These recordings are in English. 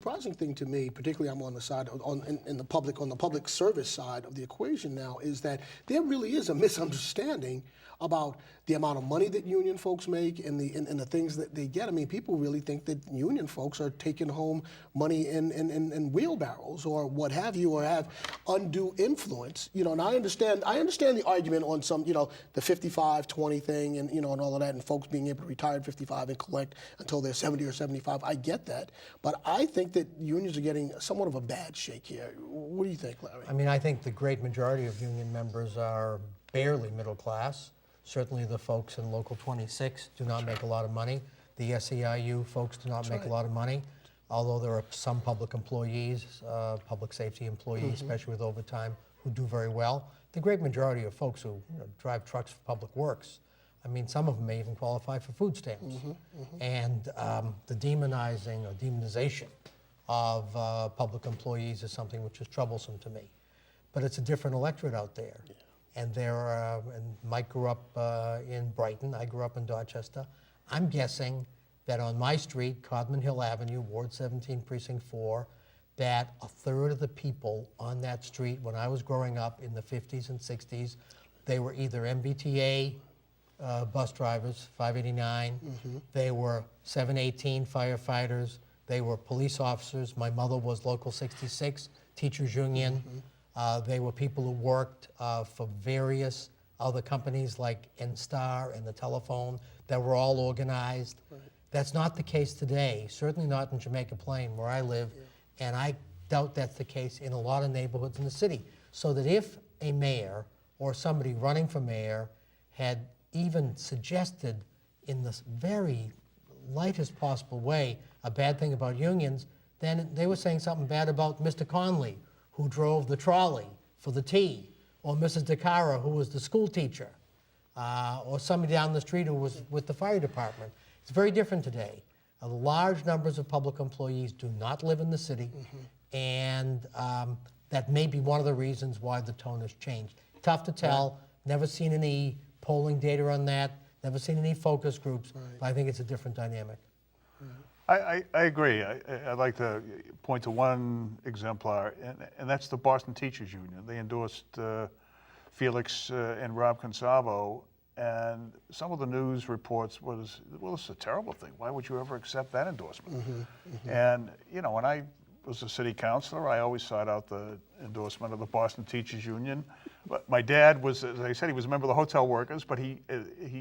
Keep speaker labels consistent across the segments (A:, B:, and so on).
A: surprising thing to me, particularly I'm on the side in the public service side of the equation now, is that there really is a misunderstanding about the amount of money that union folks make and the things that they get. I mean, people really think that union folks are taking home money in wheelbarrows or what have you, or have undue influence. You know, and I understand the argument on some, you know, the 55-20 thing and, you know, and all of that, and folks being able to retire at 55 and collect until they're 70 or 75. I get that, but I think that unions are getting somewhat of a bad shake here. What do you think, Larry?
B: I mean, I think the great majority of union members are barely middle class. Certainly the folks in Local 26 do not make a lot of money. The SEIU folks do not make a lot of money, although there are some public employees, public safety employees, especially with overtime, who do very well. The great majority of folks who drive trucks for public works, I mean, some of them may even qualify for food stamps. And the demonizing or demonization of public employees is something which is troublesome to me. But it's a different electorate out there. Yeah. And there are, and Mike grew up in Brighton, I grew up in Dorchester. I'm guessing that on my street, Codman Hill Avenue, Ward 17, Precinct 4, that a third of the people on that street when I was growing up in the 50s and 60s, they were either MBTA bus drivers, 589, they were 718 firefighters, they were police officers. My mother was Local 66, Teachers Union. They were people who worked for various other companies like N-Star and the telephone that were all organized. Right. That's not the case today, certainly not in Jamaica Plain where I live, and I doubt that's the case in a lot of neighborhoods in the city. So that if a mayor or somebody running for mayor had even suggested in the very lightest possible way a bad thing about unions, then they were saying something bad about Mr. Conley, who drove the trolley for the tea, or Mrs. DiCara, who was the school teacher, or somebody down the street who was with the fire department. It's very different today. Large numbers of public employees do not live in the city, and that may be one of the reasons why the tone has changed. Tough to tell, never seen any polling data on that, never seen any focus groups, but I think it's a different dynamic.
C: I agree. I'd like to point to one exemplar, and that's the Boston Teachers Union. They endorsed Felix and Rob Consalvo, and some of the news reports was, well, it's a terrible thing. Why would you ever accept that endorsement? And, you know, when I was a city councilor, I always sought out the endorsement of the Boston Teachers Union. But my dad was, as I said, he was a member of the hotel workers, but he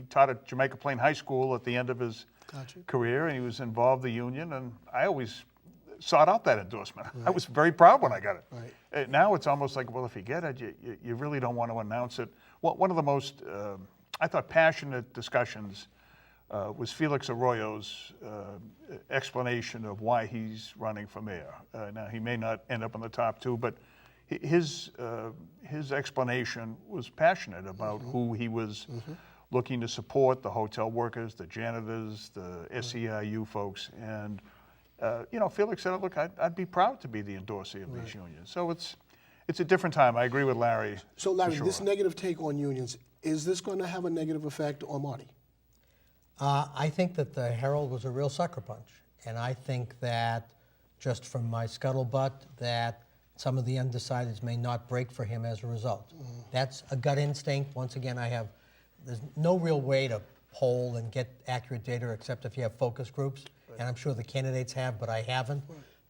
C: taught at Jamaica Plain High School at the end of his career, and he was involved in the union, and I always sought out that endorsement. I was very proud when I got it. Now it's almost like, well, if you get it, you really don't want to announce it. Well, one of the most, I thought, passionate discussions was Felix Arroyo's explanation of why he's running for mayor. Now, he may not end up in the top two, but his explanation was passionate about who he was looking to support, the hotel workers, the janitors, the SEIU folks. And, you know, Felix said, look, I'd be proud to be the endorsee of these unions. So it's a different time. I agree with Larry.
A: So, Larry, this negative take on unions, is this going to have a negative effect on Marty?
B: I think that the Herald was a real sucker punch. And I think that, just from my scuttlebutt, that some of the undecideds may not break for him as a result. That's a gut instinct. Once again, there's no real way to poll and get accurate data except if you have focus groups, and I'm sure the candidates have, but I haven't.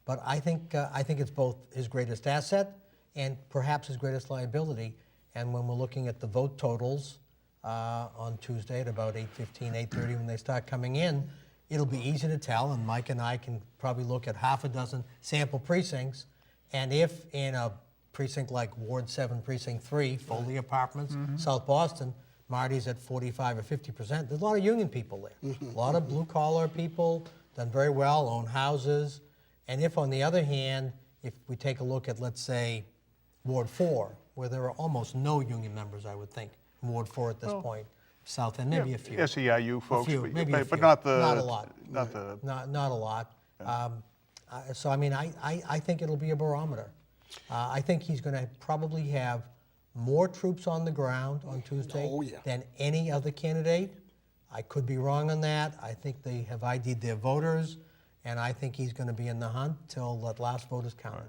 B: But I think it's both his greatest asset and perhaps his greatest liability. And when we're looking at the vote totals on Tuesday at about 8:15, 8:30, when they start coming in, it'll be easy to tell, and Mike and I can probably look at half a dozen sample precincts, and if in a precinct like Ward 7, Precinct 3, Foley Apartments, South Boston, Marty's at 45 or 50%. There's a lot of union people there. A lot of blue-collar people, done very well, own houses. And if, on the other hand, if we take a look at, let's say, Ward 4, where there are almost no union members, I would think, in Ward 4 at this point. South End, maybe a few.
C: SEIU folks,
B: maybe a few.
C: but not
B: a lot.
C: Not
B: a lot. So, I mean, I think it'll be a barometer. I think he's going to probably have more troops on the ground on Tuesday than any other candidate. I could be wrong on that. I think they have ID'd their voters, and I think he's going to be in the hunt till that last vote is counted.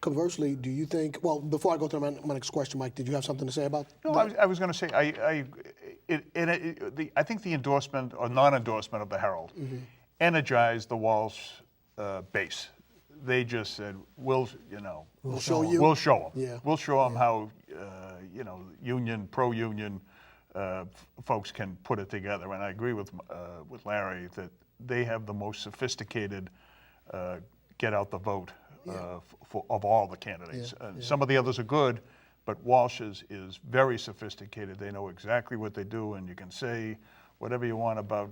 A: Conversely, do you think, well, before I go to my next question, Mike, did you have something to say about
C: No, I was going to say, I think the endorsement or non-endorsement of the Herald energized the Walsh base. They just said, we'll
A: show you?
C: We'll show them.
A: Yeah.
C: We'll show them how, pro-union folks can put it together. And I agree with Larry that they have the most sophisticated get out the vote of all the candidates. Some of the others are good, but Walsh is very sophisticated. They know exactly what they do, and you can say whatever you want about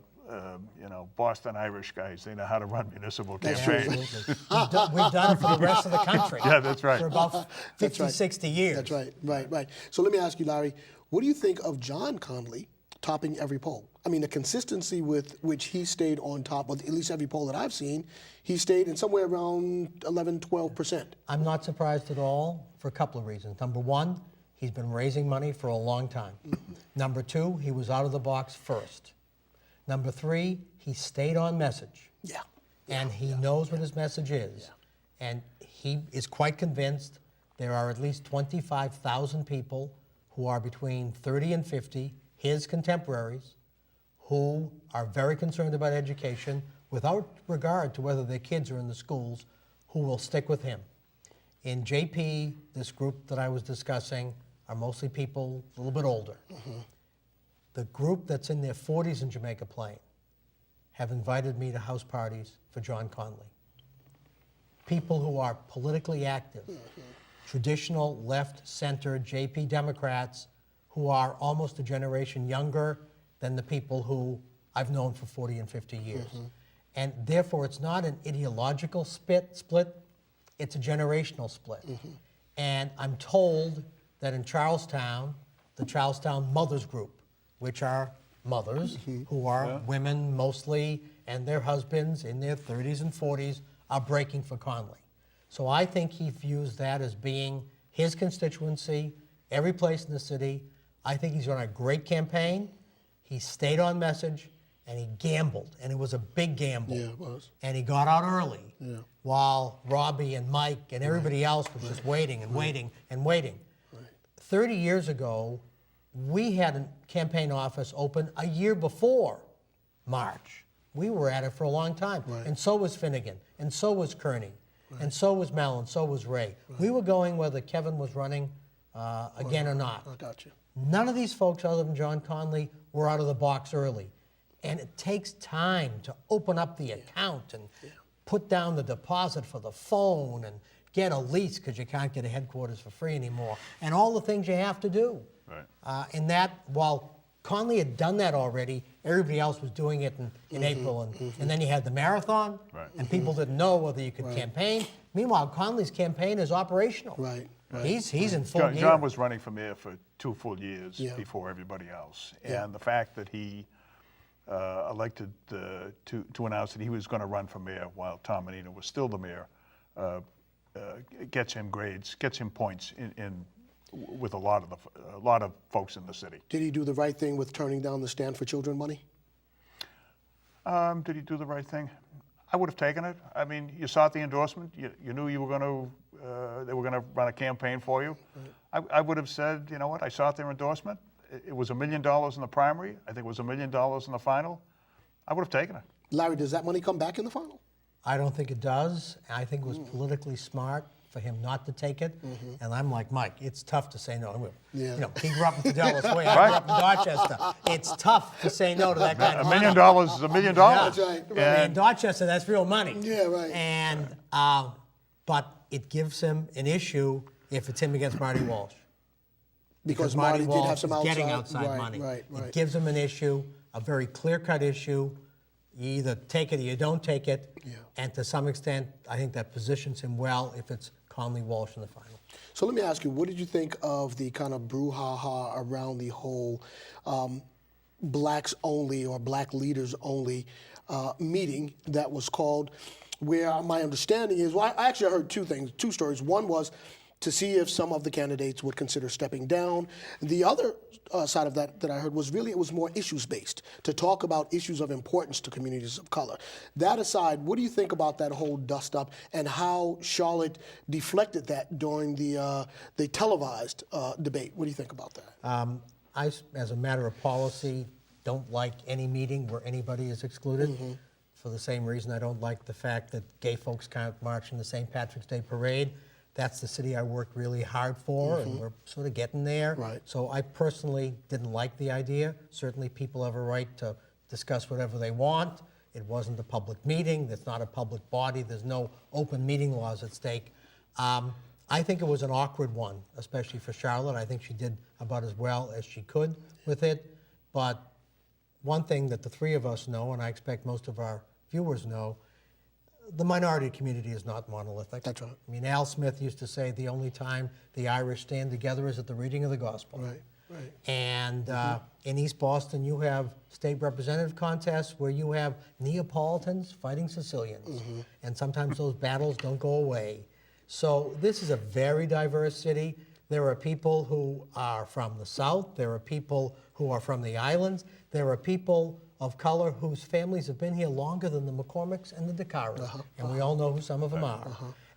C: Boston Irish guys. They know how to run municipal campaigns.
B: Absolutely. We've done it for the rest of the country.
C: Yeah, that's right.
B: For about 50, 60 years.
A: That's right, right. So let me ask you, Larry, what do you think of John Connolly topping every poll? I mean, the consistency with which he stayed on top of at least every poll that I've seen, he stayed in somewhere around 11, 12%.
B: I'm not surprised at all for a couple of reasons. Number one, he's been raising money for a long time. Number two, he was out of the box first. Number three, he stayed on message.
A: Yeah.
B: And he knows what his message is.
A: Yeah.
B: And he is quite convinced there are at least 25,000 people who are between 30 and 50, his contemporaries, who are very concerned about education without regard to whether their kids are in the schools, who will stick with him. In JP, this group that I was discussing are mostly people a little bit older. The group that's in their 40s in Jamaica Plain have invited me to house parties for John Connolly. People who are politically active, traditional left, center, JP Democrats who are almost a generation younger than the people who I've known for 40 and 50 years. And therefore, it's not an ideological split, it's a generational split. And I'm told that in Charlestown, the Charlestown Mothers Group, which are mothers who are women mostly, and their husbands in their 30s and 40s are breaking for Connolly. So I think he views that as being his constituency, every place in the city. I think he's run a great campaign. He stayed on message, and he gambled, and it was a big gamble.
A: Yeah, it was.
B: And he got out early, while Robbie and Mike and everybody else was just waiting and waiting and waiting. 30 years ago, we had a campaign office open a year before March. We were at it for a long time. And so was Finnegan, and so was Kearney, and so was Mel, and so was Ray. We were going whether Kevin was running again or not.
A: I got you.
B: None of these folks, other than John Connolly, were out of the box early. And it takes time to open up the account and put down the deposit for the phone and get a lease because you can't get a headquarters for free anymore, and all the things you have to do.
C: Right.
B: And that, while Connolly had done that already, everybody else was doing it in April. And then you had the marathon, and people didn't know whether you could campaign. Meanwhile, Connolly's campaign is operational.
A: Right.
B: He's in full gear.
C: John was running for mayor for 2 full years before everybody else. And the fact that he elected to announce that he was going to run for mayor while Tom Menino was still the mayor gets him grades, gets him points with a lot of folks in the city.
A: Did he do the right thing with turning down the Stand for Children money?
C: Did he do the right thing? I would have taken it. I mean, you saw the endorsement. You knew you were going to they were going to run a campaign for you. I would have said, you know what? I saw their endorsement. It was $1 million in the primary. I think it was $1 million in the final. I would have taken it.
A: Larry, does that money come back in the final?
B: I don't think it does. I think it was politically smart for him not to take it. And I'm like, Mike, it's tough to say no.
A: Yeah.
B: You know, he grew up in Fidelis Way. I grew up in Dorchester. It's tough to say no to that kind of
C: $1
B: money.
C: million is $1 million.
A: That's right.
B: And in Dorchester, that's real money.
A: Yeah, right.
B: And but it gives him an issue if it's him against Marty Walsh.
A: Because Marty did
B: Walsh
A: have some
B: is getting
A: outside
B: outside money.
A: Right.
B: It gives him an issue, a very clear-cut issue. You either take it or you don't take it.
A: Yeah.
B: And to some extent, I think that positions him well if it's Connolly Walsh in the final.
A: So let me ask you, what did you think of the kind of brouhaha around the whole blacks only or black leaders only meeting that was called, where my understanding is, well, I actually heard two stories. One was to see if some of the candidates would consider stepping down. The other side of that I heard was really it was more issues-based, to talk about issues of importance to communities of color. That aside, what do you think about that whole dust-up and how Charlotte deflected that during the televised debate? What do you think about that?
B: I, as a matter of policy, don't like any meeting where anybody is excluded. For the same reason I don't like the fact that gay folks can't march in the St. Patrick's Day parade. That's the city I worked really hard for, and we're sort of getting there.
A: Right.
B: So I personally didn't like the idea. Certainly people have a right to discuss whatever they want. It wasn't a public meeting. It's not a public body. There's no open meeting laws at stake. I think it was an awkward one, especially for Charlotte. I think she did about as well as she could with it. But one thing that the three of us know, and I expect most of our viewers know, the minority community is not monolithic.
A: That's right.
B: I mean, Al Smith used to say the only time the Irish stand together is at the reading of the gospel.
A: Right, right.
B: And in East Boston, you have state representative contests where you have Neapolitans fighting Sicilians. And sometimes those battles don't go away. So this is a very diverse city. There are people who are from the South. There are people who are from the islands. There are people of color whose families have been here longer than the McCormacks and the DiCaras, and we all know who some of them are.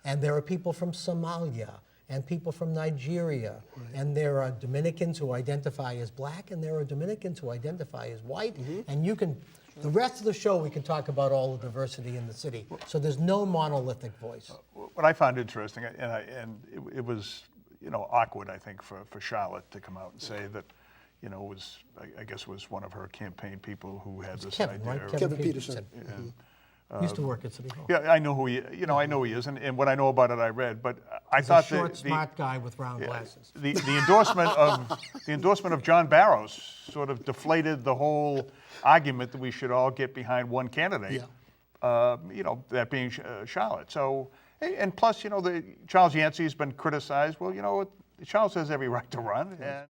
B: And there are people from Somalia, and people from Nigeria, and there are Dominicans who identify as black, and there are Dominicans who identify as white, and you can, the rest of the show we can talk about all the diversity in the city. So there's no monolithic voice.
C: What I found interesting, and it was, awkward, I think, for Charlotte to come out and say that, was, I guess, was one of her campaign people who had this
B: Kevin,
C: idea.
B: right?
A: Kevin Peterson.
B: Used to work at City Hall.
C: Yeah, I know who he, I know he is, and what I know about it, I read. But I
B: He's
C: thought
B: a short, smart guy with round glasses.
C: the endorsement of John Barrows sort of deflated the whole argument that we should all get behind one candidate. That being Charlotte. So, and plus, Charles Yancey's been criticized. Well, Charles has every right to run. And